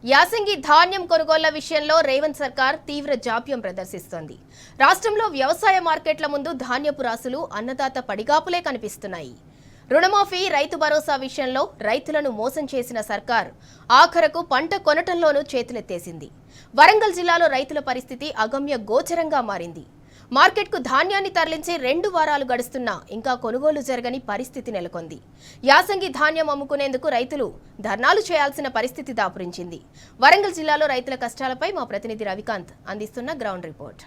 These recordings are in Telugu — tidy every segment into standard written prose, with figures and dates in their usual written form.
యాసంగి ధాన్యం కొనుగోళ్ల విషయంలో రేవంత్ సర్కార్ తీవ్ర జాప్యం ప్రదర్శిస్తోంది. రాష్ట్రంలో వ్యవసాయ మార్కెట్ల ముందు ధాన్యపు రాసులు అన్నదాత పడిగాపులే కనిపిస్తున్నాయి. రుణమాఫీ, రైతు భరోసా విషయంలో రైతులను మోసం చేసిన సర్కార్ ఆఖరకు పంట కొనటంలోనూ చేతులెత్తేసింది. వరంగల్ జిల్లాలో రైతుల పరిస్థితి అగమ్య గోచరంగా మారింది. మార్కెట్కు ధాన్యాన్ని తరలించి 2 వారాలు గడుస్తున్నా ఇంకా కొనుగోలు జరగని పరిస్థితి నెలకొంది. యాసంగి ధాన్యం అమ్ముకునేందుకు రైతులు ధర్నాలు చేయాల్సిన పరిస్థితి దాపురించింది. వరంగల్ జిల్లాలో రైతుల కష్టాలపై మా ప్రతినిధి రవికాంత్ అందిస్తున్న గ్రౌండ్ రిపోర్ట్.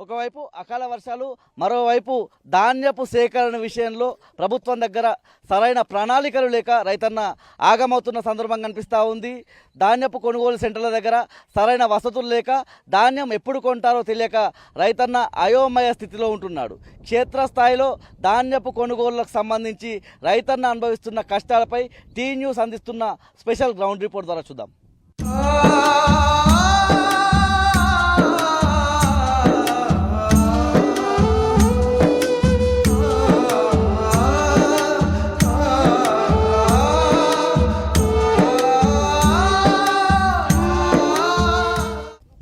ఒకవైపు అకాల వర్షాలు, మరోవైపు ధాన్యపు సేకరణ విషయంలో ప్రభుత్వం దగ్గర సరైన ప్రణాళికలు లేక రైతన్న ఆగమవుతున్న సందర్భం కనిపిస్తూ ఉంది. ధాన్యపు కొనుగోలు సెంటర్ల దగ్గర సరైన వసతులు లేక ధాన్యం ఎప్పుడు కొంటారో తెలియక రైతన్న అయోమయ స్థితిలో ఉంటున్నాడు. క్షేత్రస్థాయిలో ధాన్యపు కొనుగోళ్లకు సంబంధించి రైతన్న అనుభవిస్తున్న కష్టాలపై టీ న్యూస్ అందిస్తున్న స్పెషల్ గ్రౌండ్ రిపోర్ట్ ద్వారా చూద్దాం.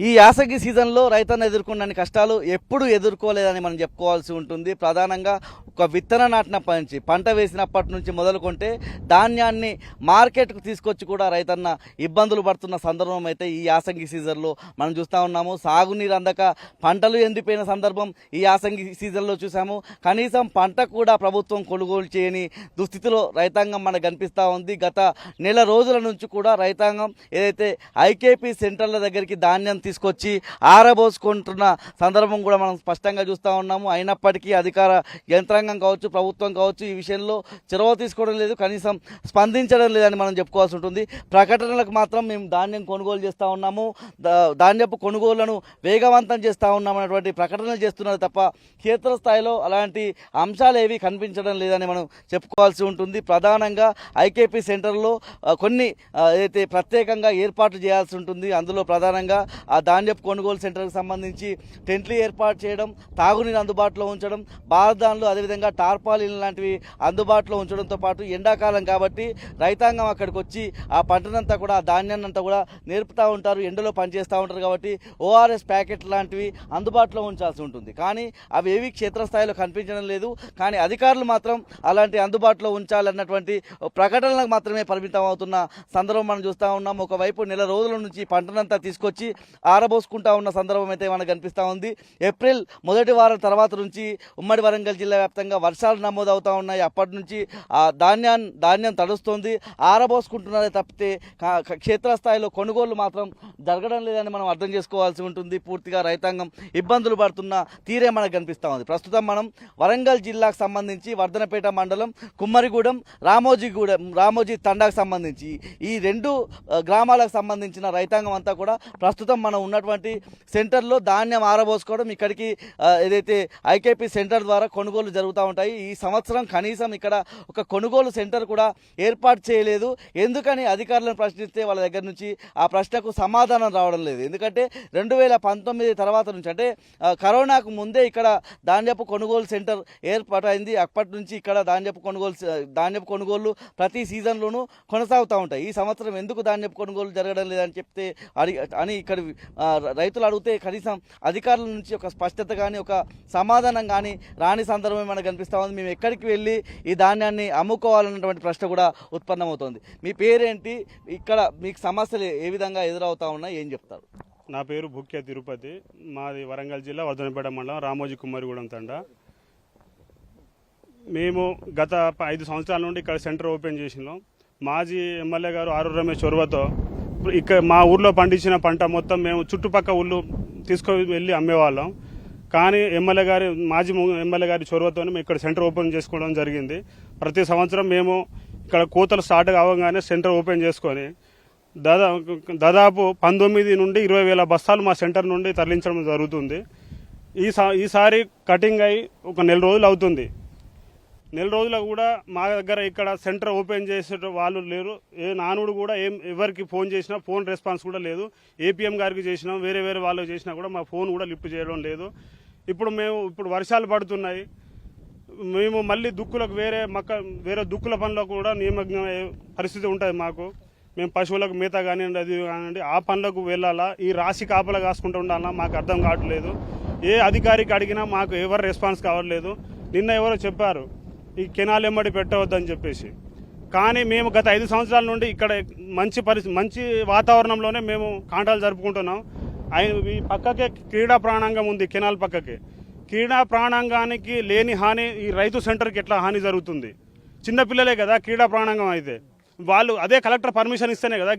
ఈ యాసంగి సీజన్లో రైతన్న ఎదుర్కొన్న కష్టాలు ఎప్పుడు ఎదుర్కోలేదని మనం చెప్పుకోవాల్సి ఉంటుంది. ప్రధానంగా ఒక విత్తన నాటినప్పటి నుంచి, పంట వేసినప్పటి నుంచి మొదలుకొంటే ధాన్యాన్ని మార్కెట్కు తీసుకొచ్చి కూడా రైతన్న ఇబ్బందులు పడుతున్న సందర్భం అయితే ఈ యాసంగి సీజన్లో మనం చూస్తూ ఉన్నాము. సాగునీరు అందక పంటలు ఎండిపోయిన సందర్భం ఈ యాసంగి సీజన్లో చూసాము. కనీసం పంట కూడా ప్రభుత్వం కొనుగోలు చేయని దుస్థితిలో రైతాంగం మనకు కనిపిస్తూ ఉంది. గత నెల రోజుల నుంచి కూడా రైతాంగం ఏదైతే ఐకేపీ సెంటర్ల దగ్గరికి ధాన్యం తీసుకొచ్చి ఆరబోసుకుంటున్న సందర్భం కూడా మనం స్పష్టంగా చూస్తూ ఉన్నాము. అయినప్పటికీ అధికార యంత్రాంగం కావచ్చు, ప్రభుత్వం కావచ్చు ఈ విషయంలో చొరవ తీసుకోవడం లేదు, కనీసం స్పందించడం లేదని మనం చెప్పుకోవాల్సి ఉంటుంది. ప్రకటనలకు మాత్రం మేము ధాన్యం కొనుగోలు చేస్తూ ఉన్నాము, ధాన్యపు కొనుగోళ్లను వేగవంతం చేస్తూ ఉన్నామనేటువంటి ప్రకటనలు చేస్తున్నారు తప్ప క్షేత్రస్థాయిలో అలాంటి అంశాలు ఏవి కనిపించడం లేదని మనం చెప్పుకోవాల్సి ఉంటుంది. ప్రధానంగా ఐకేపీ సెంటర్లో కొన్ని ఏదైతే ప్రత్యేకంగా ఏర్పాట్లు చేయాల్సి ఉంటుంది. అందులో ప్రధానంగా ఆ ధాన్యపు కొనుగోలు సెంటర్కి సంబంధించి టెంట్లు ఏర్పాటు చేయడం, తాగునీరు అందుబాటులో ఉంచడం, బార్దాన్లు అదేవిధంగా టార్పాలిన్ లాంటివి అందుబాటులో ఉంచడంతో పాటు ఎండాకాలం కాబట్టి రైతాంగం అక్కడికి వచ్చి ఆ పంటనంతా కూడా, ఆ ధాన్యాన్ని అంతా కూడా నేర్పుతూ ఉంటారు, ఎండలో పనిచేస్తూ ఉంటారు కాబట్టి ఓఆర్ఎస్ ప్యాకెట్ లాంటివి అందుబాటులో ఉంచాల్సి ఉంటుంది. కానీ అవి ఏవి క్షేత్రస్థాయిలో కనిపించడం లేదు. కానీ అధికారులు మాత్రం అలాంటి అందుబాటులో ఉంచాలన్నటువంటి ప్రకటనలకు మాత్రమే పరిమితం అవుతున్న సందర్భం మనం చూస్తూ ఉన్నాం. ఒకవైపు నెల రోజుల నుంచి పంటనంతా తీసుకొచ్చి ఆరబోసుకుంటా ఉన్న సందర్భం అయితే మనకు కనిపిస్తూ ఉంది. ఏప్రిల్ మొదటి వారం తర్వాత నుంచి ఉమ్మడి వరంగల్ జిల్లా వ్యాప్తంగా వర్షాలు నమోదవుతూ ఉన్నాయి. అప్పటి నుంచి ఆ ధాన్యం తడుస్తుంది, ఆరబోసుకుంటున్నారే తప్పితే క్షేత్రస్థాయిలో కొనుగోలు మాత్రం జరగడం లేదని మనం అర్థం చేసుకోవాల్సి ఉంటుంది. పూర్తిగా రైతాంగం ఇబ్బందులు పడుతున్న తీరే మనకు కనిపిస్తూ ఉంది. ప్రస్తుతం మనం వరంగల్ జిల్లాకు సంబంధించి వర్ధనపేట మండలం కుమ్మరిగూడెం, రామోజీ తండాకు సంబంధించి ఈ 2 గ్రామాలకు సంబంధించిన రైతాంగం అంతా కూడా ప్రస్తుతం మనం ఉన్నటువంటి సెంటర్లో ధాన్యం ఆరబోసుకోవడం, ఇక్కడికి ఏదైతే ఐకేపీ సెంటర్ ద్వారా కొనుగోలు జరుగుతూ ఉంటాయి. ఈ సంవత్సరం కనీసం ఇక్కడ ఒక కొనుగోలు సెంటర్ కూడా ఏర్పాటు చేయలేదు. ఎందుకని అధికారులను ప్రశ్నిస్తే వాళ్ళ దగ్గర నుంచి ఆ ప్రశ్నకు సమాధానం రావడం లేదు. ఎందుకంటే 2019 తర్వాత నుంచి, అంటే కరోనాకు ముందే ఇక్కడ ధాన్యపు కొనుగోలు సెంటర్ ఏర్పాటైంది. అప్పటి నుంచి ఇక్కడ ధాన్యపు కొనుగోలు ప్రతి సీజన్లోనూ కొనసాగుతూ ఉంటాయి. ఈ సంవత్సరం ఎందుకు ధాన్యపు కొనుగోలు జరగడం లేదని చెప్తే అని ఇక్కడ రైతులు అడిగితే కనీసం అధికారుల నుంచి ఒక స్పష్టత కానీ, ఒక సమాధానం కానీ రాని సందర్భమే మనకు కనిపిస్తూ ఉంది. మేము ఎక్కడికి వెళ్ళి ఈ ధాన్యాన్ని అమ్ముకోవాలన్నటువంటి ప్రశ్న కూడా ఉత్పన్నమవుతుంది. మీ పేరేంటి, ఇక్కడ మీకు సమస్యలు ఏ విధంగా ఎదురవుతా ఉన్నాయి, ఏం చెప్తారు? నా పేరు భుక్య తిరుపతి, మాది వరంగల్ జిల్లా వర్ధనపేట మండలం రామోజీ కుమ్మరిగూడెం తండ. మేము గత 5 సంవత్సరాల నుండి ఇక్కడ సెంటర్ ఓపెన్ చేసినాం. మాజీ ఎమ్మెల్యే గారు ఆరూరు రమేష్ చొరవతో ఇక్కడ మా ఊర్లో పండించిన పంట మొత్తం మేము చుట్టుపక్కల ఊళ్ళు తీసుకొని వెళ్ళి అమ్మేవాళ్ళం. కానీ మాజీ ఎమ్మెల్యే గారి చొరవతో మేము ఇక్కడ సెంటర్ ఓపెన్ చేసుకోవడం జరిగింది. ప్రతి సంవత్సరం మేము ఇక్కడ కోతలు స్టార్ట్ కావగానే సెంటర్ ఓపెన్ చేసుకొని దాదాపు 19 నుండి 20 వేల బస్తాలు మా సెంటర్ నుండి తరలించడం జరుగుతుంది. ఈసారి కటింగ్ అయి ఒక నెల రోజులు అవుతుంది. నెల రోజులు కూడా మా దగ్గర ఇక్కడ సెంటర్ ఓపెన్ చేసే వాళ్ళు లేరు. ఏ నానుడు కూడా ఎవరికి ఫోన్ చేసినా ఫోన్ రెస్పాన్స్ కూడా లేదు. ఏపీఎం గారికి చేసినా వేరే వాళ్ళకి చేసినా కూడా మా ఫోన్ కూడా లిఫ్ట్ చేయడం లేదు. ఇప్పుడు వర్షాలు పడుతున్నాయి, మేము మళ్ళీ దుక్కులకు వేరే దుక్కుల పనులకు కూడా నిమగ్నమయ్యే పరిస్థితి ఉంటుంది మాకు. మేము పశువులకు మేత కానివ్వండి, అది కానివ్వండి, ఆ పనులకు వెళ్ళాలా, ఈ రాశి కాపలా కాసుకుంటూ ఉండాలా, మాకు అర్థం కావట్లేదు. ఏ అధికారికి అడిగినా మాకు ఎవరు రెస్పాన్స్ కావట్లేదు. నిన్న ఎవరో చెప్పారు ఈ కెనాల్ ఎమ్మడి పెట్టవద్దని చెప్పేసి, కానీ మేము గత 5 సంవత్సరాల నుండి ఇక్కడ మంచి వాతావరణంలోనే మేము కాంటాలు జరుపుకుంటున్నాం. ఈ పక్కకే క్రీడా ప్రాణాంగం ఉంది, కెనాల్ పక్కకే. క్రీడా ప్రాణాంగానికి లేని హాని ఈ రైతు సెంటర్కి ఎట్లా హాని జరుగుతుంది? చిన్నపిల్లలే కదా క్రీడా ప్రాణాంగం అయితే, వాళ్ళు అదే కలెక్టర్ పర్మిషన్ ఇస్తేనే కదా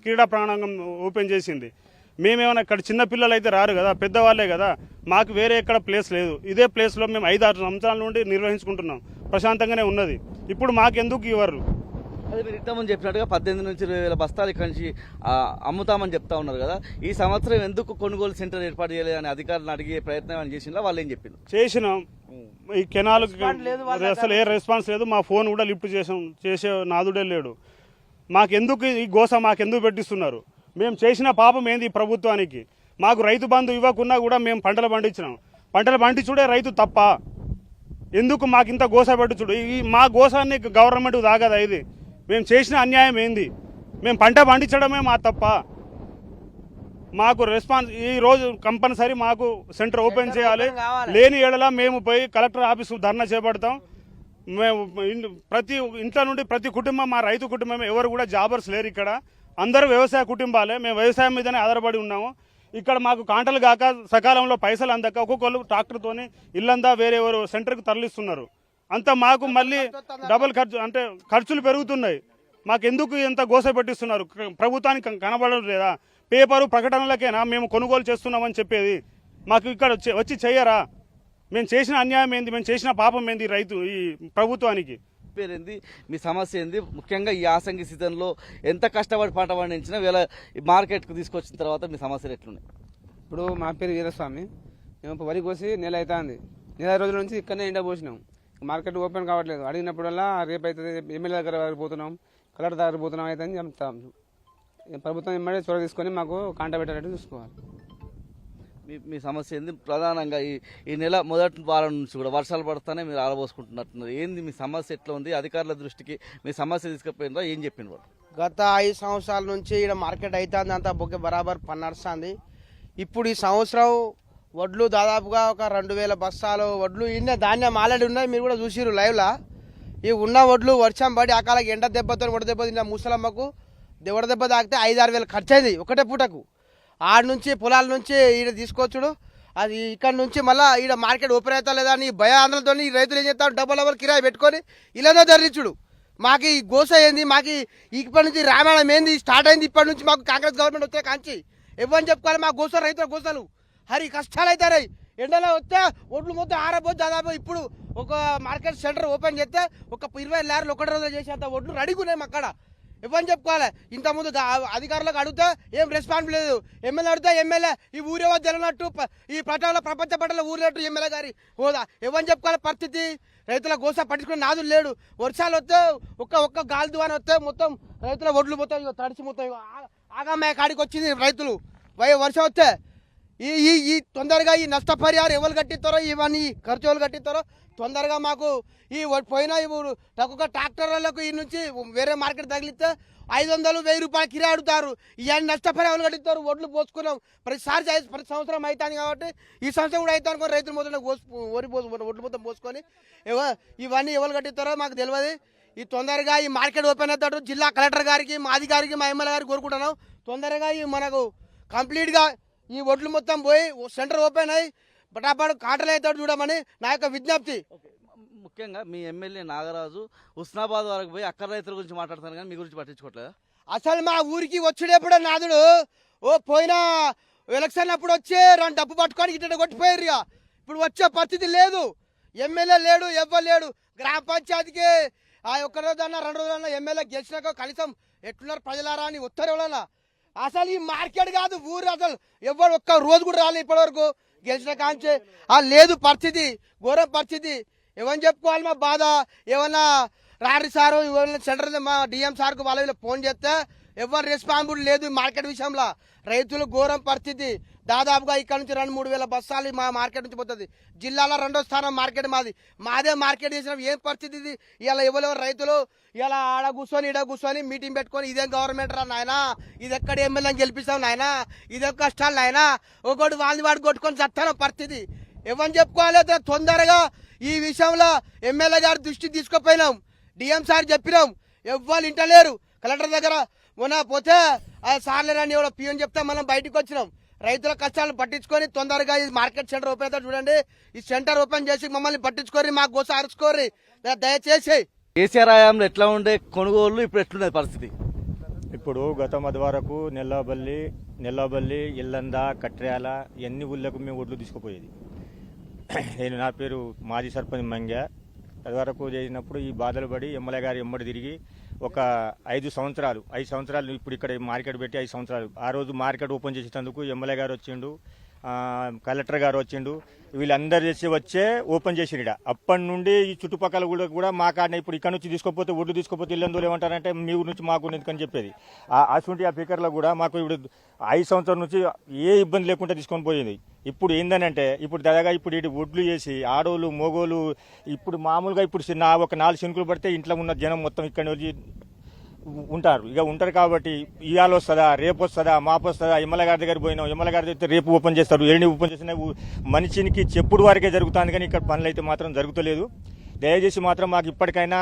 క్రీడా ప్రాణాంగం ఓపెన్ చేసింది. మేమేమైనా ఇక్కడ చిన్నపిల్లలు అయితే రారు కదా, పెద్దవాళ్ళే కదా. మాకు వేరే ఎక్కడ ప్లేస్ లేదు. ఇదే ప్లేస్లో మేము 5-6 సంవత్సరాల నుండి నిర్వహించుకుంటున్నాం, ప్రశాంతంగానే ఉన్నది. ఇప్పుడు మాకెందుకు ఇవ్వరు? అదే మీరు ఇంతకుముందు చెప్పినట్టుగా 18 నుంచి 20,000 బస్తాలు ఇక్కడి నుంచి అమ్ముతామని చెప్తా ఉన్నారు కదా. ఈ సంవత్సరం ఎందుకు కొనుగోలు సెంటర్ ఏర్పాటు చేయలేదని అధికారులను అడిగే ప్రయత్నం ఏమైనా చేసిందా? వాళ్ళు ఏం చెప్పింది? చేసినాం. ఈ కెనాల్ అసలు ఏ రెస్పాన్స్ లేదు. మా ఫోన్ కూడా లిఫ్ట్ చేసే నాదుడే లేడు. మాకెందుకు ఈ గోస మాకెందుకు పెట్టిస్తున్నారు? మేము చేసిన పాపం ఏంది ఈ ప్రభుత్వానికి? మాకు రైతు బంధు ఇవ్వకున్నా కూడా మేము పంటలు పండించినాం. పంటలు పండించుడే రైతు తప్ప? ఎందుకు మాకు ఇంత గోస పెట్టించుడు? ఈ మా గోసాన్ని గవర్నమెంట్ తాగదా? ఇది మేము చేసిన అన్యాయం ఏంది? మేము పంట పండించడమే మా తప్ప? మాకు రెస్పాన్స్ ఈ రోజు కంపల్సరీ మాకు సెంటర్ ఓపెన్ చేయాలి. లేని ఏడలా మేము పోయి కలెక్టర్ ఆఫీసు ధర్నా చేపడతాం. మేము ప్రతి ఇంట్లో నుండి ప్రతి కుటుంబం, మా రైతు కుటుంబం ఎవరు కూడా జాబర్స్ లేరు ఇక్కడ. అందరూ వ్యవసాయ కుటుంబాలే. మేము వ్యవసాయం మీదనే ఆధారపడి ఉన్నాము. ఇక్కడ మాకు కాంటలు కాక సకాలంలో పైసలు అందక ఒక్కొక్కరు ట్రాక్టర్తోని ఇల్లందా వేరే ఎవరు సెంటర్కి తరలిస్తున్నారు. అంతా మాకు మళ్ళీ డబుల్ ఖర్చులు పెరుగుతున్నాయి. మాకెందుకు ఎంత గోస పెట్టిస్తున్నారు? ప్రభుత్వానికి కనబడడం లేదా? పేపరు ప్రకటనలకేనా మేము కొనుగోలు చేస్తున్నామని చెప్పేది? మాకు ఇక్కడ వచ్చి చెయ్యరా? మేము చేసిన అన్యాయం ఏంది? మేము చేసిన పాపం ఏంది ఈ ప్రభుత్వానికి? పేరేంది, మీ సమస్య ఏంది? ముఖ్యంగా ఈ యాసంగి సీజన్లో ఎంత కష్టపడి పంట పండించినా వీళ్ళ మార్కెట్కి తీసుకొచ్చిన తర్వాత మీ సమస్యలు ఎట్లున్నాయి? ఇప్పుడు మా పేరు వీరస్వామి. మేము వరి కోసి నెల అవుతుంది. నెల రోజుల నుంచి ఇక్కడనే ఎండ పోసినాం. మార్కెట్ ఓపెన్ కావట్లేదు. అడిగినప్పుడల్లా రేపు అవుతుంది, ఎమ్మెల్యే దగ్గర పోతున్నాం, కలెక్టర్ దగ్గర పోతున్నాం అయితే అని చెప్తాం. ప్రభుత్వం ఎమ్మడే చొరవ తీసుకొని మాకు కాంటా పెట్టేటట్టు చూసుకోవాలి. మీ సమస్య ఏంది? ప్రధానంగా ఈ నెల మొదటి వారం నుంచి కూడా వర్షాలు పడుతూనే మీరు ఆలబోసుకుంటున్నట్టున్నారు. ఏంది మీ సమస్య? ఎట్లా ఉంది? అధికారుల దృష్టికి మీ సమస్య తీసుకుపోయినరా? ఏం చెప్పిండ్రు వాళ్ళు? గత 5 సంవత్సరాల నుంచి ఇక్కడ మార్కెట్ అవుతుంది, అంతా బొగ్గే బరాబర్ పని నడుస్తుంది. ఇప్పుడు ఈ సంవత్సరం వడ్లు దాదాపుగా ఒక 2,000 బస్తాలు వడ్లు ఇన్న ధాన్యం ఆల్రెడీ ఉన్నాయి. మీరు కూడా చూసిరు లైవ్లా. ఈ ఉన్న వడ్లు వర్షం పడి అకాలకి ఎండ దెబ్బతో వడ దెబ్బ తిన్న ముసలమ్మకు వడ దెబ్బ తాకితే 5-6 వేలు ఖర్చు అయింది ఒకటే పూటకు. ఆడ నుంచి పొలాల నుంచి ఈడ తీసుకొచ్చుడు, అది ఇక్కడ నుంచి మళ్ళీ ఈడ మార్కెట్ ఓపెన్ అవుతా లేదా అని భయాందోళనతో ఈ రైతులు ఏం చేస్తారు, డబ్బుల కిరాయి పెట్టుకొని ఇలానే ధరించుడు. మాకు ఈ గోస ఏంది? మాకు ఇప్పటి నుంచి రామాయణం ఏంది స్టార్ట్ అయింది? ఇప్పటి నుంచి మాకు కాంగ్రెస్ గవర్నమెంట్ వస్తే కాంచి ఇవ్వని చెప్పుకోవాలి. మా గోస రైతుల గోసలు హరి కష్టాలు అవుతాయి. ఎండలో వస్తే ఒడ్లు మొత్తం ఆరబోద్దు. దాదాపు ఇప్పుడు ఒక మార్కెట్ సెంటర్ ఓపెన్ చేస్తే ఒక 20 లారీలు ఒకటి రోజులు చేసేంత ఒడ్లు రెడీగా ఉన్నాయి అక్కడ. ఇవ్వని చెప్పుకోవాలి. ఇంతకుముందు అధికారులకు అడిగితే ఏం రెస్పాన్స్ లేదు. ఎమ్మెల్యే అడిగితే ఎమ్మెల్యే ఈ ఊరేవో తెలియనట్టు, ఈ పట్టణంలో ప్రపంచ పట్టణంలో ఊరినట్టు ఎమ్మెల్యే గారి హోదా. ఇవ్వని చెప్పుకోవాలి పరిస్థితి. రైతుల గోస పట్టించుకునే నాదులు లేడు. వర్షాలు వస్తే ఒక్క గాలి దువాన వస్తే మొత్తం రైతుల ఒడ్లు మొత్తం తడిచి మొత్తం ఆగమ్మాయ కాడికి వచ్చింది రైతులు. వర్షం వస్తే ఈ తొందరగా ఈ నష్టపరిహారం ఎవరు కట్టిస్తారో, ఇవన్నీ ఖర్చు ఎవరు కట్టిస్తారో తొందరగా మాకు ఈ పోయినా ఇప్పుడు ఒక్కొక్క ట్రాక్టర్లకు ఈ నుంచి వేరే మార్కెట్ తగిలిస్తే 500-1000 రూపాయలు కిరాయి అడుగుతారు. ఇవన్నీ నష్టపరిహారం ఎవరు కట్టిస్తారు? ఒడ్లు పోసుకున్నాం ప్రతి సంవత్సరం అవుతాను కాబట్టి ఈ సంవత్సరం కూడా అవుతాను అనుకో రైతులు మొదలు ఒడ్లు మొత్తం పోసుకొని ఇవన్నీ ఎవరు కట్టిస్తారో మాకు తెలియదు. ఈ తొందరగా ఈ మార్కెట్ ఓపెన్ అవుతాడు. జిల్లా కలెక్టర్ గారికి, మా అధికారికి, మా ఎమ్మెల్యే గారికి కోరుకుంటున్నాం. తొందరగా ఈ మనకు కంప్లీట్గా ఈ ఒడ్లు మొత్తం పోయి సెంటర్ ఓపెన్ అయ్యి బటాబట్ కాంటలు అవుతాడు చూడమని నా యొక్క విజ్ఞప్తి. ముఖ్యంగా మీ ఎమ్మెల్యే నాగరాజు హుస్నాబాద్ వరకు పోయి అక్కడ రైతుల గురించి మాట్లాడతాను, కానీ మీ గురించి పట్టించుకోవట్లేదా? అసలు మా ఊరికి వచ్చేటప్పుడే నాదుడు పోయిన ఎలక్షన్ అప్పుడు వచ్చి 2 డబ్బు పట్టుకొని ఇట్లా కొట్టిపోయారు. ఇప్పుడు వచ్చే పరిస్థితి లేదు. ఎమ్మెల్యే లేడు, ఎవ్వరు లేడు. గ్రామ పంచాయతీకి ఆ 1 రోజన్నా 2 రోజులన్నా ఎమ్మెల్యే గెలిచినాక కనీసం ఎట్లున్నారు ప్రజలారా అని వస్తారు ఎవరన్నా. అసలు ఈ మార్కెట్ కాదు ఊరు, అసలు ఎవరు ఒక్క రోజు కూడా రాలేదు ఇప్పటి వరకు గెలిచిన కాంచే. లేదు పరిస్థితి, ఘోరం పరిస్థితి. ఏమని చెప్పుకోవాలి మా బాధ? ఏమన్నా రారి సారు ఏమన్నా సెంటర్ మా డిఎం సార్కు వాళ్ళ వీళ్ళు ఫోన్ చేస్తే ఎవరు రెస్పాన్సిబుల్ లేదు మార్కెట్ విషయంలో. రైతులు ఘోరం పరిస్థితి. దాదాపుగా ఇక్కడ నుంచి 2-3 వేల బస్తాలు మా మార్కెట్ నుంచి పోతుంది. జిల్లాలో 2వ స్థానం మార్కెట్ మాదే మార్కెట్ చేసిన ఏం పరిస్థితి ఇది? ఇలా ఎవరెవరు రైతులు ఇలా ఆడ కూర్చొని ఈడ కూర్చొని మీటింగ్ పెట్టుకొని ఇదేం గవర్నమెంట్ రా నాయనా, ఇది ఎక్కడ ఎమ్మెల్యేని గెలిపిస్తాం నాయనా, ఇదే కష్టాలు నాయనా, ఒకటి వాళ్ళని వాడు కొట్టుకొని చస్తాను పరిస్థితి. ఎవరిని చెప్పుకోవాలి? తొందరగా ఈ విషయంలో ఎమ్మెల్యే గారి దృష్టికి తీసుకుపోయినాం, డిఎం సార్ చెప్పినాం, ఎవ్వరు ఇంటలేరు. కలెక్టర్ దగ్గర మొన్న పోతే సార్లేరని ఎవరో పిఎం చెప్తే మనం బయటకు వచ్చినాం. రైతుల కష్టాలను పట్టించుకొని తొందరగా ఈ మార్కెట్ సెంటర్ ఓపెన్ అవుతా చూడండి. ఈ సెంటర్ ఓపెన్ చేసి మమ్మల్ని పట్టించుకోరి, మాకు గోస అరుచుకోరి దయచేసి. కేసీఆర్ హయాంలో ఎట్లా ఉండే కొనుగోళ్లు, ఇప్పుడు ఎట్లున్నది పరిస్థితి? ఇప్పుడు గత మధ్య వరకు నెల్లబల్లి ఇల్లంద కట్ర్యాల ఎన్ని ఊళ్ళకు మేము ఒడ్లు తీసుకుపోయేది. నా పేరు మాజీ సర్పంచ్ మంగ్య. అది వరకు చేసినప్పుడు ఈ బాధలు పడి ఎమ్మెల్యే గారు ఎమ్మడి తిరిగి ఒక 5 సంవత్సరాలు ఇప్పుడు ఇక్కడ మార్కెట్ పెట్టి 5 సంవత్సరాలు. ఆ రోజు మార్కెట్ ఓపెన్ చేసేందుకు ఎమ్మెల్యే గారు వచ్చిండు, కలెక్టర్ గారు వచ్చిండు, వీళ్ళందరూ చేసి వచ్చే ఓపెన్ చేసిరిడ. అప్పటి నుండి ఈ చుట్టుపక్కల కూడా మా కాడనే ఇప్పుడు ఇక్కడ నుంచి తీసుకోపోతే ఒడ్లు తీసుకోపోతే ఇల్లందరూ ఏమంటారంటే మీ ఊరి నుంచి మాకు ఎందుకని చెప్పేది. అటువంటి ఆ ఫికర్లో కూడా మాకు ఇప్పుడు 5 సంవత్సరాల నుంచి ఏ ఇబ్బంది లేకుండా తీసుకొని పోయింది. ఇప్పుడు ఏందనంటే ఇప్పుడు దాదాగా ఇప్పుడు ఇటు ఒడ్లు చేసి ఆడోళ్ళు మోగోళ్ళు ఇప్పుడు మామూలుగా ఇప్పుడు ఒక 4 శనుకులు పడితే ఇంట్లో ఉన్న జనం మొత్తం ఇక్కడ వచ్చి ఉంటారు కాబట్టి ఇవాళ వస్తుందా, రేపు వస్తుందా, మాపు వస్తుందా, ఎమ్మెల్యే గారి దగ్గర పోయినాం, ఎమ్మెల్యే గారి దగ్గర రేపు ఓపెన్ చేస్తారు, ఎల్లుండి ఓపెన్ చేసిన మనిషికి చెప్పుడు వరకే జరుగుతుంది కానీ ఇక్కడ పనులు అయితే మాత్రం జరుగుతలేదు. దయచేసి మాత్రం మాకు ఇప్పటికైనా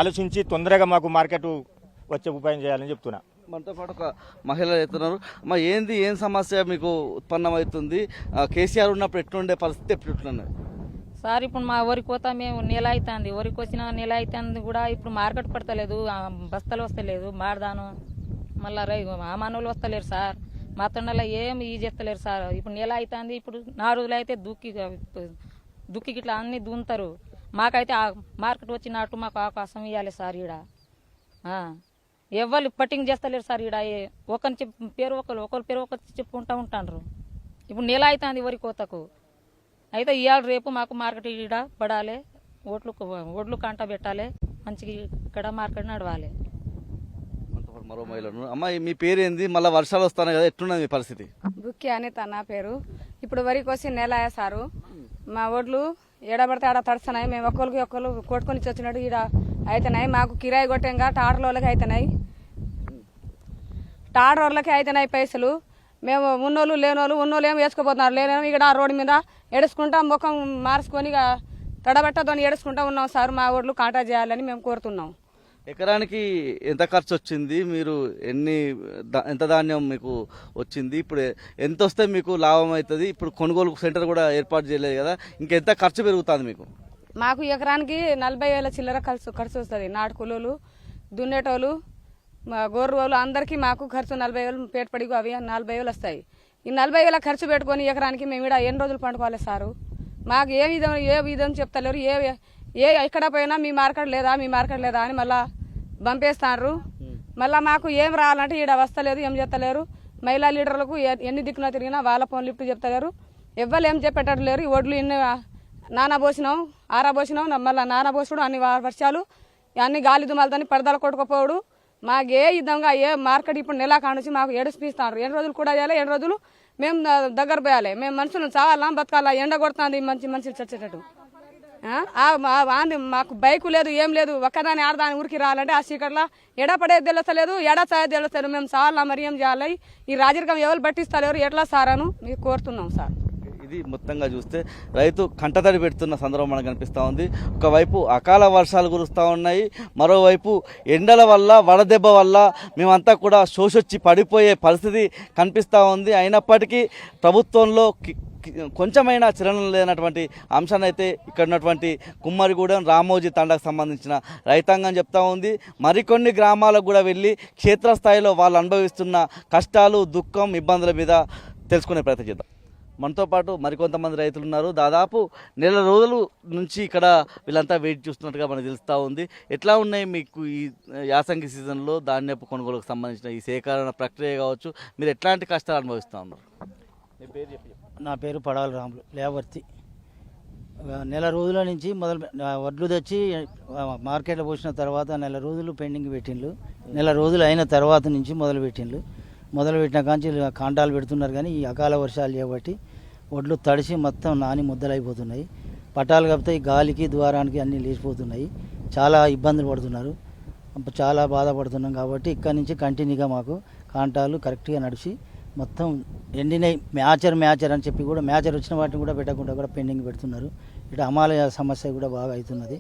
ఆలోచించి తొందరగా మాకు మార్కెట్ వచ్చే ఉపాయం చేయాలని చెప్తున్నా. మనతో పాటు ఒక మహిళ చెప్తున్నారు. అమ్మ ఏం సమస్య మీకు ఉత్పన్నమవుతుంది? కేసీఆర్ ఉన్నప్పుడు ఎట్లుండే పరిస్థితి, ఎప్పుడు ఎట్లున్నది సార్? ఇప్పుడు మా వరికి పోతా మేము నెల అవుతుంది, వరికి వచ్చిన నెల అవుతుంది కూడా ఇప్పుడు మార్కెట్ పడతలేదు, బస్తాలు వస్తలేదు, మాడదాను మళ్ళీ మానవులు వస్తలేరు సార్, మా తొండలో ఏం ఈ చేస్తలేరు సార్. ఇప్పుడు నెల అవుతుంది, ఇప్పుడు 4 రోజులు అయితే దుక్కి ఇట్లా అన్ని దున్నుతారు. మాకైతే మార్కెట్ వచ్చినట్టు మాకు అవకాశం ఇవ్వాలి సార్. ఈడ ఎవరు పట్టింగ్ చేస్తలేరు సార్. ఈడ ఒకరి పేరు ఒకరి పేరు చెప్పుకుంటూ ఉంటారు. ఇప్పుడు నెల అవుతుంది వరి కోతకు, అయితే ఇవాళ రేపు మాకు మార్కెట్ ఈడ పడాలి, ఒడ్లు కంట పెట్టాలి, మంచిగా ఇక్కడ మార్కెట్ నడవాలి. మరో మహిళను. అమ్మ మీ పేరు ఏంది? మళ్ళీ వర్షాలు వస్తున్నాయి కదా, ఎట్లున్నది మీ పరిస్థితి? బుక్కి అనిత నా పేరు. ఇప్పుడు వరికి వచ్చి నెల సారు. మా ఒడ్లు ఎడబడితే ఆడ తడుస్తున్నాయి. మేము ఒక్కరికి కొట్టుకొని వచ్చినట్టు ఈడ అవుతున్నాయి. మాకు కిరాయి కొట్టంగా టాటర్లకి అవుతున్నాయి, టాటర్లకి అవుతున్నాయి పైసలు. మేము ఉన్నోళ్ళు లేనోళ్ళు, ఉన్నోళ్ళు ఏమో వేసుకోపోతున్నారు, లేనేమో ఇక్కడ రోడ్డు మీద ఎడుచుకుంటా ముఖం మార్చుకొని తడబెట్టదని ఏడుచుకుంటా ఉన్నాం సార్. మా ఒడ్లు కాంటా చేయాలని మేము కోరుతున్నాం. ఎకరానికి ఎంత ఖర్చు వచ్చింది? మీరు ఎంత ధాన్యం మీకు వచ్చింది? ఇప్పుడు ఎంత వస్తే మీకు లాభం అవుతుంది? ఇప్పుడు కొనుగోలు సెంటర్ కూడా ఏర్పాటు చేయలేదు కదా, ఇంకెంత ఖర్చు పెరుగుతుంది మీకు? మాకు ఎకరానికి 40,000 చిల్లర ఖర్చు వస్తుంది. నాటు కూలీలు, దున్నేటోళ్ళు, గోర్రు వాళ్ళు అందరికీ మాకు ఖర్చు 40,000 పేటపడికి అవి 40,000 వస్తాయి. ఈ 40,000 ఖర్చు పెట్టుకొని ఎకరానికి మేము ఇక్కడ ఎన్ని రోజులు పండుకోవాలి సారు? మాకు ఏ విధం చెప్తలేరు. ఎక్కడ పోయినా మీ మార్కెట్ లేదా అని మళ్ళా పంపేస్తారు. మళ్ళీ మాకు ఏం రావాలంటే ఈడ వస్తలేదు, ఏం చెప్తలేరు. మహిళా లీడర్లకు ఎన్ని దిక్కున తిరిగినా వాళ్ళ ఫోన్ లిఫ్ట్ చెప్తలేరు, ఎవ్వరు ఏం చెప్పేటట్లేరు. ఈ ఒడ్లు ఇన్ని నానా పోసినాం, ఆరా పోసినాం, మళ్ళీ నానా పోసుడు, అన్ని వర్షాలు, అన్ని గాలి దుమాలతోని పరదాలు కొట్టుకుపోవడు. మాకు ఏ విధంగా మార్కెట్ ఇప్పుడు నెల కానుంచి మాకు ఏడుస్తున్నారు. 2 రోజులు కూడా చేయాలి, 2 రోజులు మేము దగ్గర పోయాలి. మేము మనుషులను చావాలా, బతకాలా? ఎండ కొడుతుంది మనుషులు చచ్చేటట్టు. మాకు బైకు లేదు, ఏం లేదు. ఒక్కదాని ఆడదాని ఊరికి రావాలంటే ఆ చీకట్లో ఎడపడేది తెలుస్తలేదు, ఎడచాయేది తెలుస్తలేదు. మేము చావాలా, మరి ఏం చేయాలి? ఈ రాజరికం ఎవరు పట్టిస్తలేరు, ఎట్లా సార్ అని మీకు కోరుతున్నాం సార్. ఇది మొత్తంగా చూస్తే రైతు కంటతడి పెడుతున్న సందర్భం మనకు కనిపిస్తూ ఉంది. ఒకవైపు అకాల వర్షాలు కురుస్తూ ఉన్నాయి, మరోవైపు ఎండల వల్ల వడదెబ్బ వల్ల మేమంతా కూడా శోషొచ్చి పడిపోయే పరిస్థితి కనిపిస్తూ ఉంది. అయినప్పటికీ ప్రభుత్వంలో కొంచెమైనా చలనం లేనటువంటి అంశాన్ని అయితే ఇక్కడ ఉన్నటువంటి కుమ్మరిగూడెం రామోజీ తండాకు సంబంధించిన రైతాంగం చెప్తా ఉంది. మరికొన్ని గ్రామాలకు కూడా వెళ్ళి క్షేత్రస్థాయిలో వాళ్ళు అనుభవిస్తున్న కష్టాలు, దుఃఖం, ఇబ్బందుల మీద తెలుసుకునే ప్రయత్నం చేద్దాం. మనతో పాటు మరికొంతమంది రైతులు ఉన్నారు. దాదాపు నెల రోజుల నుంచి ఇక్కడ వీళ్ళంతా వెయిట్ చూస్తున్నట్టుగా మనకు తెలుస్తూ ఉంది. ఎట్లా ఉన్నాయి మీకు ఈ యాసంగి సీజన్లో ధాన్యపు కొనుగోలుకు సంబంధించిన ఈ సేకరణ ప్రక్రియ కావచ్చు, మీరు ఎట్లాంటి కష్టాలు అనుభవిస్తూ ఉన్నారు? మీ పేరు చెప్పి. నా పేరు పడాల రాములు, లేవర్తి. నెల రోజుల నుంచి వడ్లు తెచ్చి మార్కెట్లో పోసిన తర్వాత నెల రోజులు పెండింగ్ పెట్టిండ్రు. నెల రోజులు అయిన తర్వాత నుంచి మొదలుపెట్టిన కాంచి కాంటాలు పెడుతున్నారు. కానీ ఈ అకాల వర్షాలు చేయబట్టి వడ్లు తడిసి మొత్తం నాని ముద్దలైపోతున్నాయి. పటాలు కప్పితే ఈ గాలికి ద్వారానికి అన్నీ లేచిపోతున్నాయి. చాలా ఇబ్బందులు పడుతున్నారు, చాలా బాధపడుతున్నాం. కాబట్టి ఇక్కడి నుంచి కంటిన్యూగా మాకు కాంటాలు కరెక్ట్గా నడిచి మొత్తం ఎండినాయి. మ్యాచర్ అని చెప్పి కూడా మ్యాచర్ వచ్చిన వాటిని కూడా పెట్టకుండా కూడా పెండింగ్ పెడుతున్నారు. ఇటు అమాలయ సమస్య కూడా బాగా అవుతున్నది.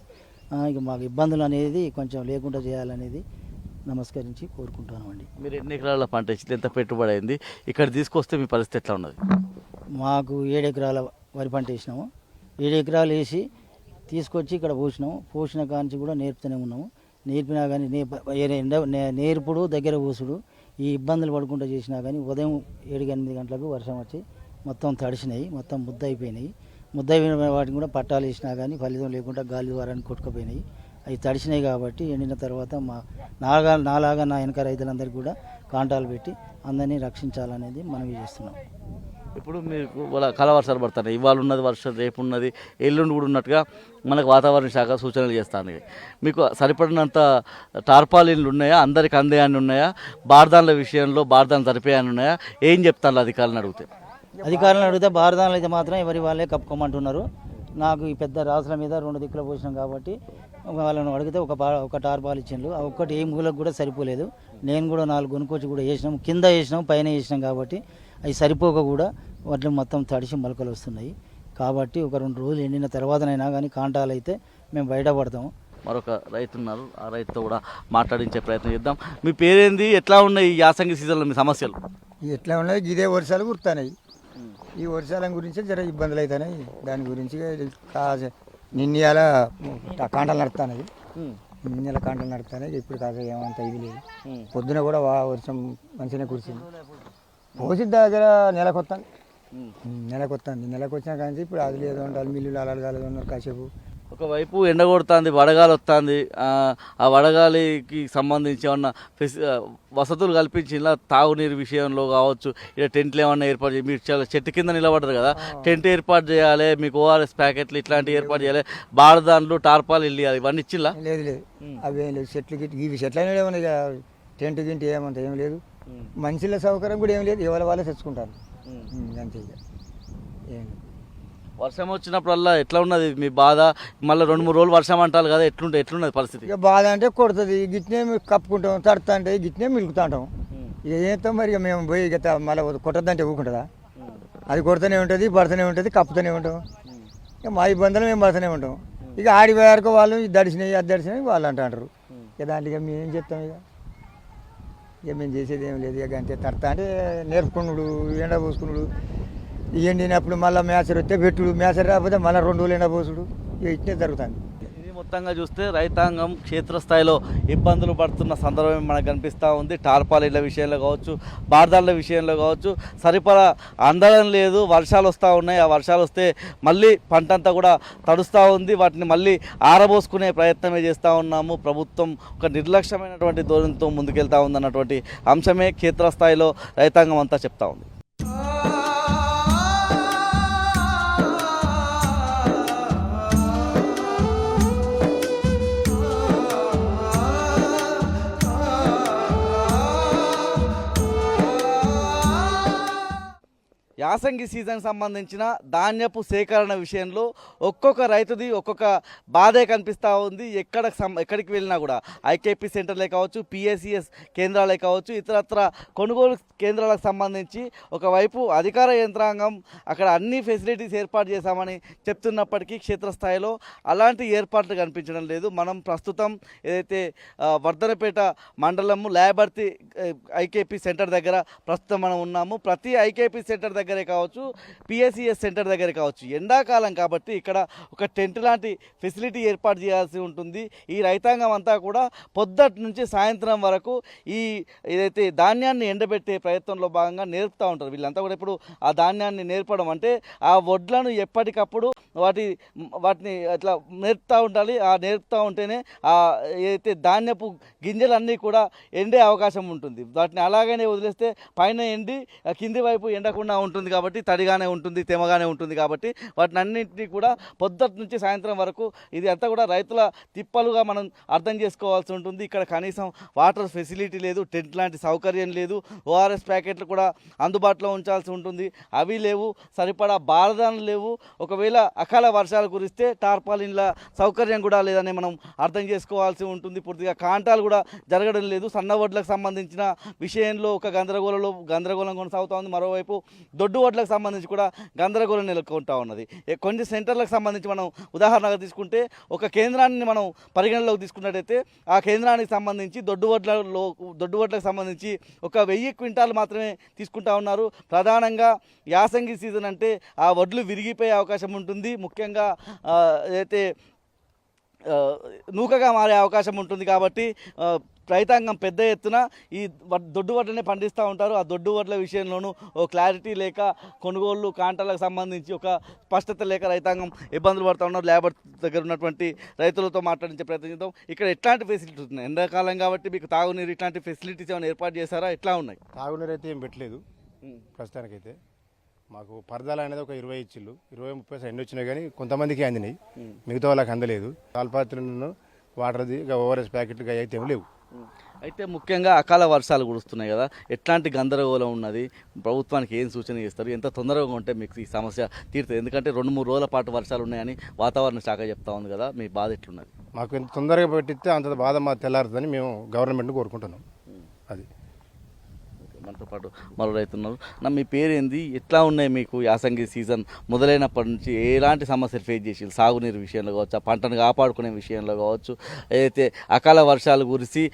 ఇక మాకు ఇబ్బందులు అనేది కొంచెం లేకుండా చేయాలనేది నమస్కరించి కోరుకుంటున్నామండి. మీరు ఎన్ని ఎకరాల పంట ఇచ్చింది, ఎంత పెట్టుబడి అయింది, ఇక్కడ తీసుకొస్తే మీ పరిస్థితి ఎట్లా ఉన్నది? మాకు 7 ఎకరాల వరి పంట వేసినాము. 7 ఎకరాలు వేసి తీసుకొచ్చి ఇక్కడ పోసిన కాంచి కూడా నేర్పుతూనే ఉన్నాము. నేర్పినా కానీ నేర్పుడు దగ్గర పోసుడు ఈ ఇబ్బందులు పడుకుంటూ చేసినా కానీ ఉదయం 7-8 గంటలకు వర్షం వచ్చి మొత్తం తడిసినాయి, మొత్తం ముద్ద అయిపోయినాయి వాటిని కూడా పట్టాలు వేసినా కానీ ఫలితం లేకుండా గాలి ద్వారాన్ని కొట్టుకుపోయినాయి. అవి తడిసినాయి కాబట్టి ఎండిన తర్వాత నాలాగా నా వెనక రైతులందరికీ కూడా కాంటాలు పెట్టి అందరినీ రక్షించాలనేది మనవి చేస్తున్నాం. ఇప్పుడు మీకు కల వర్షాలు పడుతున్నాయి, ఇవాళ ఉన్నది వర్షం, రేపు ఉన్నది, ఎల్లుండి కూడా ఉన్నట్టుగా మనకు వాతావరణ శాఖ సూచనలు చేస్తుంది. మీకు సరిపడినంత టార్పాలిన్లు ఉన్నాయా, అందరికి అందేయాన్ని ఉన్నాయా, బార్దాన్ల విషయంలో బార్దాన్ సరిపోయాన్ని ఉన్నాయా, ఏం చెప్తాను అధికారులను అడిగితే బార్దాన్లు అయితే మాత్రం ఎవరి వాళ్ళే కప్పుకోమంటున్నారు. నాకు ఈ పెద్ద రాసుల మీద 2 దిక్కులు పోసినాం కాబట్టి వాళ్ళని అడిగితే ఒక టార్పాల్ ఇచ్చిండ్రు. ఆ ఒక్కటి ఏ మూలకు కూడా సరిపోలేదు. నేను కూడా 4 కొనుక్కొచ్చి కూడా వేసినాం, కింద వేసినాం, పైన వేసినాం. కాబట్టి అవి సరిపోక కూడా వడ్లు మొత్తం తడిసి మొలకలు వస్తున్నాయి. కాబట్టి ఒక 2 రోజులు ఎండిన తర్వాతనైనా కానీ కాంటాలు అయితే మేము బయటపడతాము. మరొక రైతు ఉన్నారు, ఆ రైతుతో కూడా మాట్లాడించే ప్రయత్నం చేద్దాం. మీ పేరేంది, ఎట్లా ఉన్నాయి ఈ యాసంగి సీజన్లో మీ సమస్యలు? ఎట్లా ఉన్నాయి, ఇదే వర్షాలు కురుతున్నాయి. ఈ వర్షాల గురించి జర ఇబ్బందులు అవుతున్నాయి. దాని గురించి నిన్నయాల కాంటలు నడుస్తున్నాయి, నిన్నెల కాంటలు నడుస్తున్నాయి. ఇప్పుడు కాదు ఏమంత ఇది లేదు. పొద్దున కూడా వర్షం మంచిగానే కురిసింది. పోసి దగ్గర నెలకొస్తాను నెలకొచ్చినా కానీ ఇప్పుడు అది లేదు అంటే మిల్లులు అలాలు కాలేదు ఉన్నారు. కాసేపు ఒకవైపు ఎండ కొడుతుంది, వడగాలి వస్తుంది. ఆ వడగాలికి సంబంధించి ఏమన్నా వసతులు కల్పించిన తాగునీరు విషయంలో కావచ్చు, ఇక్కడ టెంట్లు ఏమన్నా ఏర్పాటు చేయాలి. మీరు చాలా చెట్టు కింద నిలబడరు కదా, టెంట్ ఏర్పాటు చేయాలి, మీకు ఓఆర్ఎస్ ప్యాకెట్లు ఇట్లాంటివి ఏర్పాటు చేయాలి, బారదాన్లు టార్పాలు ఇవ్వాలి, ఇవన్నీ ఇచ్చిలా? లేదు అవేం లేదు. చెట్లు గిట్టి ఇవి చెట్లు అయినా ఏమన్నా టెంట్ గింటి ఏమంత ఏం లేదు. మనుషుల సౌకర్యం కూడా ఏం లేదు, ఎవరి వాళ్ళే తెచ్చుకుంటారు అంతే. ఇక ఏం వర్షం వచ్చినప్పుడల్లా ఎట్లా ఉన్నది మీ బాధ? మళ్ళీ 2-3 రోజులు వర్షం అంటారు కదా, ఎట్లున్నది పరిస్థితి? ఇక బాధ అంటే కొడుతుంది, గిట్నే కప్పుకుంటాం, తడుతా అంటే గిట్నే మిలుకుతాంటాం. ఇక ఏంతో మరి ఇక మేము పోయి ఇక మళ్ళీ కొట్టద్దంటే ఊకుంటుందా? అది కొడుతూనే ఉంటుంది, పడుతూనే ఉంటుంది, కప్పుతూనే ఉంటాం. ఇక మా ఇబ్బందులు మేము పడుతూనే ఉంటాం. ఇక ఆడి వరకు వాళ్ళు దడిసినాయి, అది దడిసినాయి వాళ్ళు అంటారు. ఇక దాంట్లో ఇక మేము ఏం చేస్తాం? ఇక మేము చేసేది ఏం లేదు. ఇక అంతే తడతా అంటే నేర్పుకున్నాడు, ఎండ పోసుకున్నాడు. ఎండినప్పుడు మళ్ళీ మేసర్ వస్తే పెట్టుడు, మేసర్ రాకపోతే మళ్ళీ 2 రోజులు ఎండ పోసుడు. ఇక ఇట్నే జరుగుతుంది. ఇది మొత్తంగా చూస్తే రైతాంగం క్షేత్రస్థాయిలో ఇబ్బందులు పడుతున్న సందర్భం మనకు కనిపిస్తూ ఉంది. టార్పాలిన్ల విషయంలో కావచ్చు, బార్దాన్ల విషయంలో కావచ్చు, సరిపడా అందడం లేదు. వర్షాలు వస్తూ ఉన్నాయి, ఆ వర్షాలు వస్తే మళ్ళీ పంట అంతా కూడా తడుస్తూ ఉంది. వాటిని మళ్ళీ ఆరబోసుకునే ప్రయత్నమే చేస్తూ ఉన్నాము. ప్రభుత్వం ఒక నిర్లక్ష్యమైనటువంటి ధోరణితో ముందుకెళ్తా ఉందన్నటువంటి అంశమే క్షేత్రస్థాయిలో రైతాంగం అంతా చెప్తా ఉంది. యాసంగి సీజన్ సంబంధించిన ధాన్యపు సేకరణ విషయంలో ఒక్కొక్క రైతుది ఒక్కొక్క బాధే కనిపిస్తూ ఉంది. ఎక్కడికి వెళ్ళినా కూడా ఐకేపీ సెంటర్లే కావచ్చు, పిఎస్సిఎస్ కేంద్రాలే కావచ్చు, ఇతరత్ర కొనుగోలు కేంద్రాలకు సంబంధించి ఒకవైపు అధికార యంత్రాంగం అక్కడ అన్ని ఫెసిలిటీస్ ఏర్పాటు చేశామని చెప్తున్నప్పటికీ క్షేత్రస్థాయిలో అలాంటి ఏర్పాట్లు కనిపించడం లేదు. మనం ప్రస్తుతం ఏదైతే వర్ధనపేట మండలము ల్యాబర్తి ఐకేపీ సెంటర్ దగ్గర ప్రస్తుతం మనం ఉన్నాము. ప్రతి ఐకేపీ సెంటర్ దగ్గరే కావచ్చు, పిఎస్సిఎస్ సెంటర్ దగ్గర కావచ్చు, ఎండాకాలం కాబట్టి ఇక్కడ ఒక టెంట్ లాంటి ఫెసిలిటీ ఏర్పాటు చేయాల్సి ఉంటుంది. ఈ రైతాంగం అంతా కూడా పొద్దుటి నుంచి సాయంత్రం వరకు ఈ ఏదైతే ధాన్యాన్ని ఎండబెట్టే ప్రయత్నంలో భాగంగా నేర్పుతూ ఉంటారు. వీళ్ళంతా కూడా ఇప్పుడు ఆ ధాన్యాన్ని నేర్పడం అంటే ఆ వడ్లను ఎప్పటికప్పుడు వాటిని అట్లా నేర్పుతూ ఉండాలి. ఆ నేర్పుతూ ఉంటేనే ఆ ఏదైతే ధాన్యపు గింజలన్నీ కూడా ఎండే అవకాశం ఉంటుంది. వాటిని అలాగనే వదిలేస్తే పైన ఎండి కింది వైపు ఎండకుండా ఉంటుంది. ఉంటుంది కాబట్టి తడిగానే ఉంటుంది, తెమగానే ఉంటుంది కాబట్టి వాటిని అన్నింటినీ కూడా పొద్దుటి నుంచి సాయంత్రం వరకు ఇది అంతా కూడా రైతుల తిప్పలుగా మనం అర్థం చేసుకోవాల్సి ఉంటుంది. ఇక్కడ కనీసం వాటర్ ఫెసిలిటీ లేదు, టెంట్ లాంటి సౌకర్యం లేదు, ఓఆర్ఎస్ ప్యాకెట్లు కూడా అందుబాటులో ఉంచాల్సి ఉంటుంది, అవి లేవు, సరిపడా బారదానులు లేవు. ఒకవేళ అకాల వర్షాలు కురిస్తే టార్పాలిన్ల సౌకర్యం కూడా లేదని మనం అర్థం చేసుకోవాల్సి ఉంటుంది. పూర్తిగా కాంటాలు కూడా జరగడం లేదు. సన్న వడ్లకు సంబంధించిన విషయంలో ఒక గందరగోళం కొనసాగుతూ ఉంది. మరోవైపు దొడ్డు వడ్లకు సంబంధించి కూడా గందరగోళం నెలకొంటూ ఉన్నది. కొన్ని సెంటర్లకు సంబంధించి మనం ఉదాహరణగా తీసుకుంటే ఒక కేంద్రాన్ని మనం పరిగణలోకి తీసుకున్నట్టయితే ఆ కేంద్రానికి సంబంధించి దొడ్డు వడ్లకు సంబంధించి ఒక 1000 క్వింటాలు మాత్రమే తీసుకుంటా ఉన్నారు. ప్రధానంగా యాసంగి సీజన్ అంటే ఆ వడ్లు విరిగిపోయే అవకాశం ఉంటుంది. ముఖ్యంగా అయితే నూకగా మారే అవకాశం ఉంటుంది. కాబట్టి రైతాంగం పెద్ద ఎత్తున ఈ దొడ్డు వడ్లనే పండిస్తూ ఉంటారు. ఆ దొడ్డు వడ్ల విషయంలోనూ ఓ క్లారిటీ లేక, కొనుగోళ్లు కాంటాలకు సంబంధించి ఒక స్పష్టత లేక రైతాంగం ఇబ్బందులు పడుతూ ఉన్నారు. లేబర్ దగ్గర ఉన్నటువంటి రైతులతో మాట్లాడించే ప్రయత్నం చేద్దాం. ఇక్కడ ఎట్లాంటి ఫెసిలిటీస్ ఉన్నాయి? ఎండాకాలం కాబట్టి మీకు తాగునీరు ఇట్లాంటి ఫెసిలిటీస్ ఏమైనా ఏర్పాటు చేశారా? ఎట్లా ఉన్నాయి? తాగునీరు అయితే ఏం పెట్టలేదు ప్రస్తుతానికైతే. మాకు పరదాలు అనేది ఒక 20 ఇచ్చిళ్ళు, 20-30 ఎండు వచ్చినాయి కానీ కొంతమందికి అందినాయి, మిగతా వాళ్ళకి అందలేదు. తాల్పాత్రలను వాటర్ది ఓఆర్ఎస్ ప్యాకెట్లు అయితే ఏమి లేవు. అయితే ముఖ్యంగా అకాల వర్షాలు కురుస్తున్నాయి కదా, ఎట్లాంటి గందరగోళం ఉన్నది? ప్రభుత్వానికి ఏం సూచన చేస్తారు? ఎంత తొందరగా ఉంటే మీకు ఈ సమస్య తీరుతుంది? ఎందుకంటే 2-3 రోజుల పాటు వర్షాలు ఉన్నాయని వాతావరణ శాఖ చెప్తా ఉంది కదా, మీ బాధ ఎట్లున్నది? మాకు ఎంత తొందరగా పెట్టిస్తే అంత బాధ మాకు తెల్లారుతుందని మేము గవర్నమెంట్ని కోరుకుంటున్నాం. అది మనతో పాటు మరో రైతు ఉన్నారు. మీ పేరేంది? ఎట్లా ఉన్నాయి మీకు యాసంగి సీజన్ మొదలైనప్పటి నుంచి ఎలాంటి సమస్యలు ఫేస్ చేసి? సాగునీరు విషయంలో కావచ్చు, పంటను కాపాడుకునే విషయంలో కావచ్చు, ఏదైతే అకాల వర్షాలు కురిసి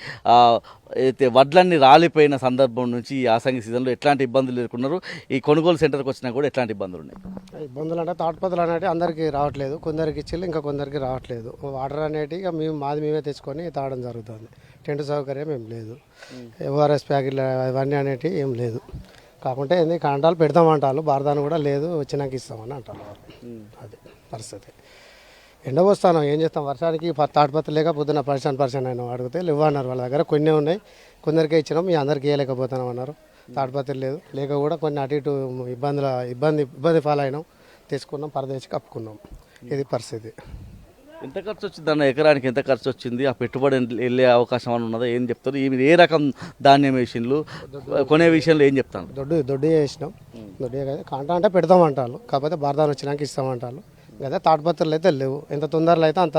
ఏదైతే వడ్లన్నీ రాలిపోయిన సందర్భం నుంచి ఈ యాసంగి సీజన్లో ఎట్లాంటి ఇబ్బందులు ఎదుర్కొన్నారు? ఈ కొనుగోలు సెంటర్కి వచ్చినా కూడా ఎట్లాంటి ఇబ్బందులు ఉన్నాయి? ఇబ్బందులు అంటే తాటిపత్రులు అనేవి అందరికీ రావట్లేదు, కొందరికి ఇచ్చిళ్ళు, ఇంకా కొందరికి రావట్లేదు. వాటర్ అనేవి ఇక మేమే తెచ్చుకొని తాగడం జరుగుతుంది. టెంట్ సౌకర్యం ఏం లేదు, ఓఆర్ఎస్ ప్యాకెట్లు అవన్నీ అనేటివి ఏం లేదు. కాకుంటే ఏంది కాంటాలు పెడతామంటారు, బారదాను కూడా లేదు, వచ్చినాక ఇస్తామని అంటారు. అది పరిస్థితి. ఎండపోస్తాను, ఏం చేస్తాం? వర్షానికి తాటిపత్రులు లేక పొద్దున్న పరిశాన్ అయినా అడిగితే ఇవ్వన్నారు. వాళ్ళ దగ్గర కొన్ని ఉన్నాయి, కొందరికే ఇచ్చినాం, మీ అందరికీ ఇవ్వలేకపోతున్నాం అన్నారు. తాటిపత్రులు లేక కూడా కొన్ని అటు ఇటు ఇబ్బంది పాలైనాం, తీసుకున్నాం, పరదేశి కప్పుకున్నాం. ఇది పరిస్థితి. ఎంత ఖర్చు వచ్చింది అన్న? ఎకరానికి ఎంత ఖర్చు వచ్చింది? ఆ పెట్టుబడి వెళ్ళే అవకాశం అని ఉన్నదా? ఏం చెప్తారు? ఏ రకం ధాన్యం వేసిండ్లు కొనే విషయంలో ఏం చెప్తాను? దొడ్డు వేసినాం. దొడ్డు కాంటా అంటే పెడతామంటారు, కాకపోతే బారదాను వచ్చినాక ఇస్తామంటారు. కదా తాటిపత్రులు అయితే లేవు. ఎంత తొందరలో అయితే అంత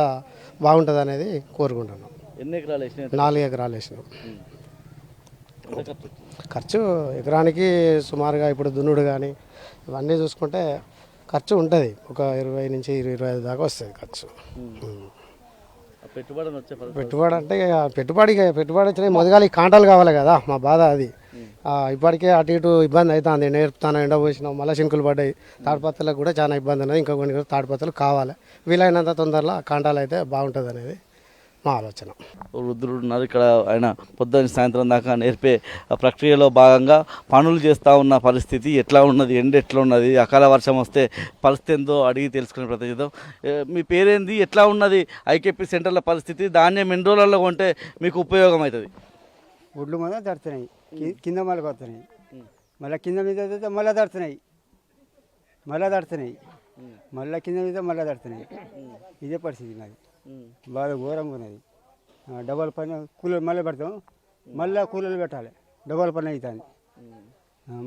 బాగుంటుంది అనేది కోరుకుంటున్నాం. ఎన్ని ఎకరాలు వేసినా? 4 ఎకరాలు వేసినాం. ఖర్చు ఎకరానికి సుమారుగా ఇప్పుడు దున్నుడు కానీ ఇవన్నీ చూసుకుంటే ఖర్చు ఉంటుంది. ఒక 20 నుంచి 25 దాకా వస్తుంది ఖర్చు. పెట్టుబడి అంటే పెట్టుబడి వచ్చినాయి, మొదగాలి కాంటాలు కావాలి కదా, మా బాధ అది. ఇప్పటికే అటు ఇటు ఇబ్బంది అవుతుంది. నేర్పుతాను, ఎండ పోసినాం, మళ్ళీ శంకులు పడ్డాయి. తాడిపత్రులకు కూడా చాలా ఇబ్బంది ఉన్నది. ఇంకా కొన్ని తాడిపత్రులు కావాలి. వీలైనంత తొందరలో కాంటాలు అయితే బాగుంటుంది అనేది మా ఆలోచన. వృద్ధులు ఉన్నారు ఇక్కడ, ఆయన పొద్దున్న సాయంత్రం దాకా నేర్పే ప్రక్రియలో భాగంగా పనులు చేస్తూ ఉన్న పరిస్థితి ఎట్లా ఉన్నది, ఎండ ఎట్లా ఉన్నది, అకాల వర్షం వస్తే పరిస్థితి ఏందో అడిగి తెలుసుకునే ప్రయత్నం చేద్దాం. మీ పేరేంది? ఎట్లా ఉన్నది ఐకేపీ సెంటర్ల పరిస్థితి? ధాన్యం ఎన్ని రోజులలో కొంటే మీకు ఉపయోగం అవుతుంది? ఒడ్లు మీద తడుతున్నాయి, కింద మళ్ళీ కొడుతున్నాయి, మళ్ళీ కింద మీద మళ్ళీ తడుతున్నాయి, మళ్ళీ కింద మీద మళ్ళీ తడుతున్నాయి. ఇదే పరిస్థితి నాది. బాగా ఘోరంగా ఉన్నది. డబల్ పని కూలర్ మళ్ళీ పెడతాం, మళ్ళీ కూలర్లు పెట్టాలి, డబల్ పని అవుతుంది.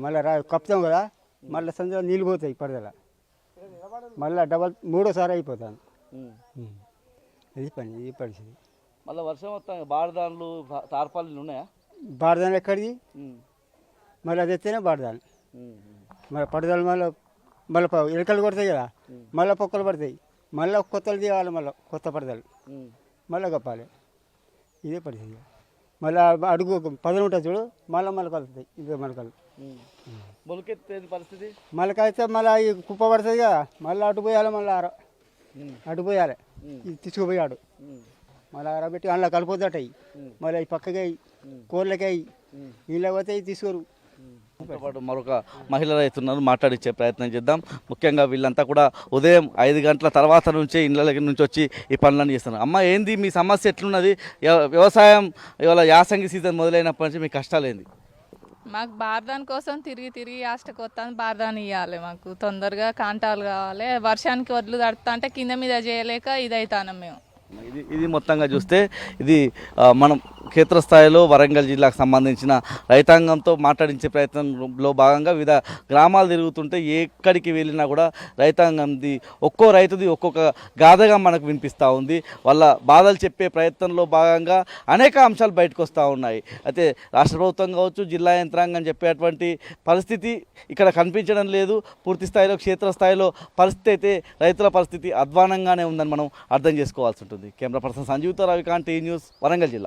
మళ్ళీ కప్పుతాం కదా, మళ్ళీ సందులో నీళ్ళు పోతాయి పడదల, మళ్ళీ డబల్ 3వ సారి అయిపోతాను. ఇది పరిస్థితి. మళ్ళీ వర్షం వస్తాయి, బారదాన్లు తార్పాలు ఉన్నాయా? బారదాన్లు ఎక్కడిది? మళ్ళీ అది ఎత్తేనే బారదాన్లు, మళ్ళీ పడదలు మళ్ళీ ఎలకలు కొడతాయి కదా, మళ్ళీ పొక్కలు పడతాయి, మళ్ళీ కొత్తలు తీయాలి, మళ్ళీ కొత్త పడదలు మళ్ళీ కప్పాలి. ఇదే పరిస్థితి. మళ్ళీ అడుగు పదలు ఉంటుంది చూడు, మళ్ళీ కలుగుతాయి ఇదే మొలకలు. మొలకెత్తే పరిస్థితి మొలకైతే మళ్ళీ ఈ కుప్ప పడుతుంది కదా, మళ్ళీ అటు పోయాలి, మళ్ళీ అటు పోయాలి, ఇది తీసుకుపోయాడు, మళ్ళీ ఆరబెట్టి అందులో కలిపోతాయి, మళ్ళీ ఈ పక్కకి కూరలకి నీళ్ళకి పోతే తీసుకోరు. పాటు మరొక మహిళ రైతున్నారు, మాట్లాడించే ప్రయత్నం చేద్దాం. ముఖ్యంగా వీళ్ళంతా కూడా ఉదయం 5 గంటల తర్వాత నుంచే ఇళ్ళ నుంచి వచ్చి ఈ పనులను చేస్తున్నారు. అమ్మ, ఏంది మీ సమస్య? ఎట్లున్నది వ్యవసాయం? ఇవాళ యాసంగి సీజన్ మొదలైనప్పటి నుంచి మీ కష్టాలు ఏంది? మాకు బార్దాన్ కోసం తిరిగి తిరిగి ఆష్టకొత్తాను బార్దాన్ ఇవ్వాలి మాకు తొందరగా కాంటాలు కావాలి వర్షానికి వడ్లు తడుతా అంటే కింద మీద చేయలేక ఇదైతాను మేము ఇది మొత్తంగా చూస్తే ఇది మనం క్షేత్రస్థాయిలో వరంగల్ జిల్లాకు సంబంధించిన రైతాంగంతో మాట్లాడించే ప్రయత్నంలో భాగంగా వివిధ గ్రామాలు తిరుగుతుంటే ఎక్కడికి వెళ్ళినా కూడా రైతాంగంది ఒక్కో రైతుది ఒక్కొక్క గాథగా మనకు వినిపిస్తూ ఉంది. వాళ్ళ బాధలు చెప్పే ప్రయత్నంలో భాగంగా అనేక అంశాలు బయటకు వస్తూ ఉన్నాయి. అయితే రాష్ట్ర ప్రభుత్వం కావచ్చు, జిల్లా యంత్రాంగం చెప్పేటువంటి పరిస్థితి ఇక్కడ కనిపించడం లేదు. పూర్తి స్థాయిలో క్షేత్రస్థాయిలో పరిస్థితి అయితే రైతుల పరిస్థితి అధ్వానంగానే ఉందని మనం అర్థం చేసుకోవాల్సి ఉంటుంది. కెమెరా పర్సన్ సంజీవ్తో రవికాంత్, టీ న్యూస్, వరంగల్ జిల్లా.